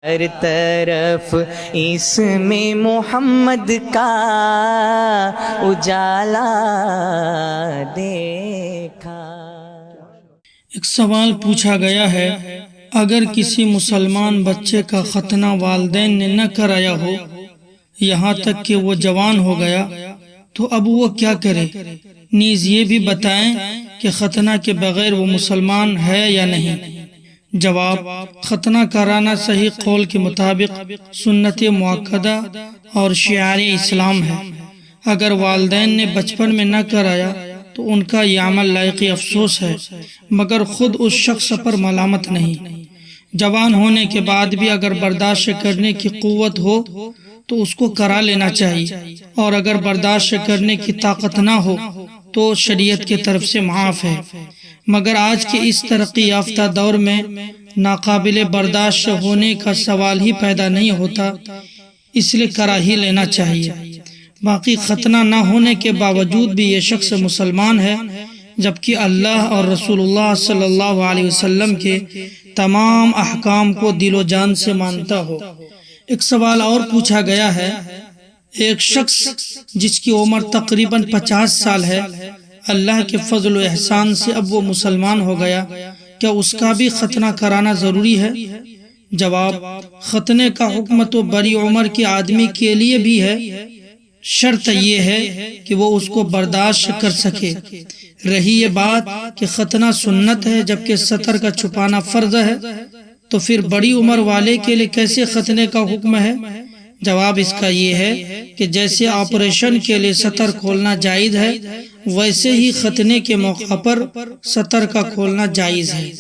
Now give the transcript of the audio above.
ہر طرف اس میں محمد کا اجالا دیکھا۔ ایک سوال پوچھا گیا ہے، اگر کسی مسلمان بچے کا ختنہ والدین نے نہ کرایا ہو یہاں تک کہ وہ جوان ہو گیا تو اب وہ کیا کرے؟ نیز یہ بھی بتائیں کہ ختنہ کے بغیر وہ مسلمان ہے یا نہیں؟ جواب: ختنہ کرانا صحیح قول کے مطابق سنت مؤکدہ اور شعار اسلام ہے۔ اگر والدین نے بچپن میں نہ کرایا تو ان کا یہ عمل لائق افسوس ہے، مگر خود اس شخص پر ملامت نہیں۔ جوان ہونے کے بعد بھی اگر برداشت کرنے کی قوت ہو تو اس کو کرا لینا چاہیے، اور اگر برداشت کرنے کی طاقت نہ ہو تو شریعت کی طرف سے معاف ہے۔ مگر آج کے اس ترقی یافتہ دور میں ناقابل برداشت ہونے کا سوال ہی پیدا نہیں ہوتا، اس لیے کرا ہی لینا چاہیے۔ باقی ختنہ نہ ہونے کے باوجود بھی یہ شخص مسلمان ہے، جبکہ اللہ اور رسول اللہ صلی اللہ علیہ وسلم کے تمام احکام کو دل و جان سے مانتا ہو۔ ایک سوال اور پوچھا گیا ہے، ایک شخص جس کی عمر تقریباً 50 سال ہے، اللہ کے فضل و احسان سے اب وہ مسلمان ہو گیا، کیا اس کا بھی ختنہ کرانا ضروری ہے؟ جواب: ختنے کا حکم تو بڑی عمر کے آدمی کے لیے بھی ہے، شرط یہ ہے کہ وہ اس کو برداشت کر سکے۔ رہی یہ بات کہ ختنہ سنت ہے جبکہ ستر کا چھپانا فرض ہے، تو پھر بڑی عمر والے کے لیے کیسے ختنے کا حکم ہے؟ جواب اس کا یہ ہے کہ جیسے آپریشن کے لیے ستر کھولنا جائز ہے، ویسے ہی ختنے کے موقع پر ستر کا کھولنا جائز ہے۔